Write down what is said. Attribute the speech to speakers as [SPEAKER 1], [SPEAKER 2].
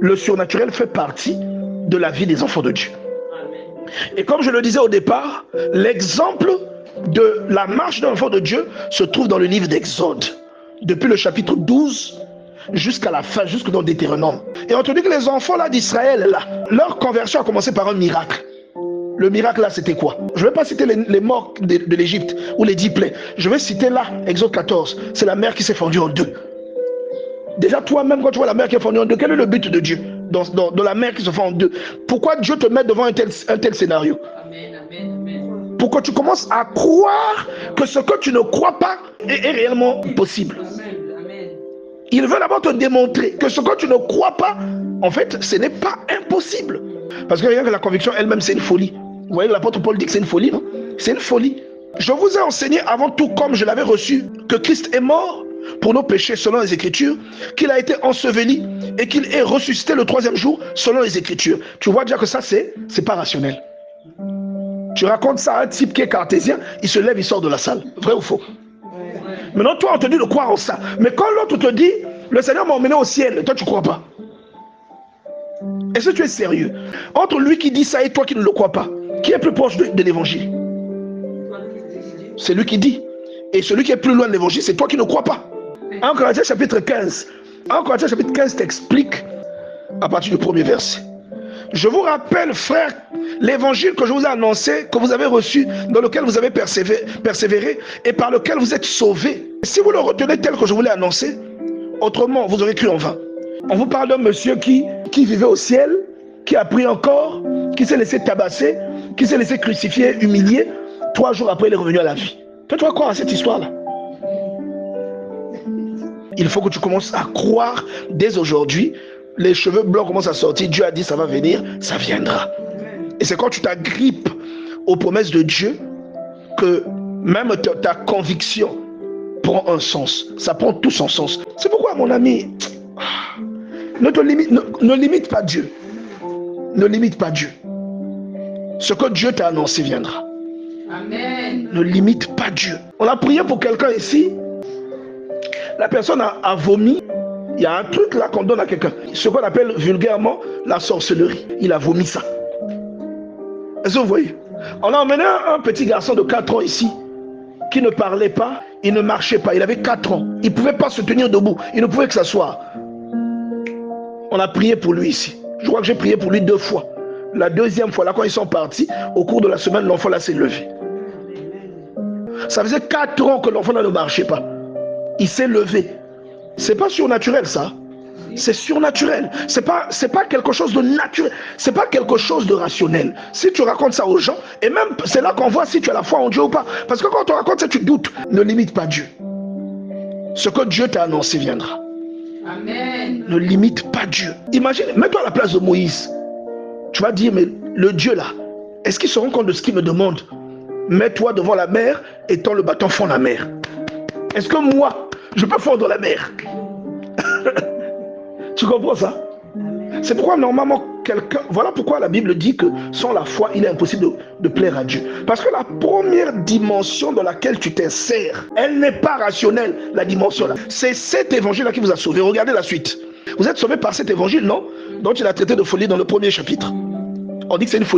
[SPEAKER 1] Le surnaturel fait partie de la vie des enfants de Dieu. Et comme je le disais au départ, l'exemple de la marche d'un enfant de Dieu se trouve dans le livre d'Exode, depuis le chapitre 12 jusqu'à la fin, jusque dans Deutéronome. Et on te dit que les enfants là d'Israël, là, leur conversion a commencé par un miracle. Le miracle là, c'était quoi? Je ne vais pas citer les morts de l'Égypte ou les 10 plaies. Je vais citer là, Exode 14. C'est la mer qui s'est fendue en deux. Déjà, toi-même, quand tu vois la mer qui est fendue en deux, quel est le but de Dieu dans la mer qui se fend en deux? Pourquoi Dieu te met devant un tel scénario? Pour que tu commences à croire que ce que tu ne crois pas est réellement possible. Il veut d'abord te démontrer que ce que tu ne crois pas, en fait, ce n'est pas impossible. Parce que rien que la conviction elle-même, c'est une folie. Vous voyez, l'apôtre Paul dit que c'est une folie, non? C'est une folie. Je vous ai enseigné avant tout, comme je l'avais reçu, que Christ est mort pour nos péchés selon les Écritures, qu'il a été enseveli et qu'il est ressuscité le 3e jour selon les Écritures. Tu vois déjà que ça, c'est pas rationnel. Tu racontes ça à un type qui est cartésien, il se lève, il sort de la salle. Vrai ou faux? Maintenant, toi, on te dit de croire en ça. Mais quand l'autre te dit, le Seigneur m'a emmené au ciel, toi, tu ne crois pas. Est-ce que tu es sérieux? Entre lui qui dit ça et toi qui ne le crois pas, qui est plus proche de l'évangile? C'est lui qui dit. Et celui qui est plus loin de l'évangile, c'est toi qui ne crois pas. 1 Corinthiens chapitre 15. 1 Corinthiens chapitre 15 t'explique à partir du 1er verset. Je vous rappelle, frères, l'évangile que je vous ai annoncé, que vous avez reçu, dans lequel vous avez persévéré et par lequel vous êtes sauvés. Si vous le retenez tel que je vous l'ai annoncé, autrement, vous aurez cru en vain. On vous parle d'un monsieur qui vivait au ciel, qui a pris encore, qui s'est laissé tabasser, qui s'est laissé crucifier, humilier. 3 jours après, il est revenu à la vie. Toi, tu vas croire à cette histoire-là? Il faut que tu commences à croire dès aujourd'hui. Les cheveux blancs commencent à sortir. Dieu a dit ça va venir, ça viendra. Et c'est quand tu t'agrippes aux promesses de Dieu que même ta conviction prend un sens. Ça prend tout son sens. C'est pourquoi, mon ami, ne limite pas Dieu. Ne limite pas Dieu. Ce que Dieu t'a annoncé viendra. Amen. Ne limite pas Dieu. On a prié pour quelqu'un ici. La personne a vomi. Il y a un truc là qu'on donne à quelqu'un. Ce qu'on appelle vulgairement la sorcellerie. Il a vomi ça. Est-ce que vous voyez? On a emmené un petit garçon de 4 ans ici qui ne parlait pas, il ne marchait pas. Il avait 4 ans. Il ne pouvait pas se tenir debout. Il ne pouvait que s'asseoir. On a prié pour lui ici. Je crois que j'ai prié pour lui 2 fois. La 2e fois, là, quand ils sont partis, au cours de la semaine, l'enfant là s'est levé. Ça faisait 4 ans que l'enfant là ne marchait pas. Il s'est levé. C'est pas surnaturel ça. C'est surnaturel. C'est pas quelque chose de naturel. C'est pas quelque chose de rationnel. Si tu racontes ça aux gens, et même c'est là qu'on voit si tu as la foi en Dieu ou pas. Parce que quand on raconte ça, tu doutes. Ne limite pas Dieu. Ce que Dieu t'a annoncé viendra. Amen. Ne limite pas Dieu. Imagine, mets-toi à la place de Moïse. Tu vas dire, mais le Dieu là, est-ce qu'il se rend compte de ce qu'il me demande? Mets-toi devant la mer et tends le bâton fond la mer. Est-ce que moi, je peux fondre la mer? Tu comprends ça? C'est pourquoi normalement quelqu'un... Voilà pourquoi la Bible dit que sans la foi, il est impossible de plaire à Dieu. Parce que la première dimension dans laquelle tu t'insères, elle n'est pas rationnelle, la dimension là. C'est cet évangile-là qui vous a sauvé. Regardez la suite. Vous êtes sauvé par cet évangile, non? Dont il a traité de folie dans le 1er chapitre. On dit que c'est une folie.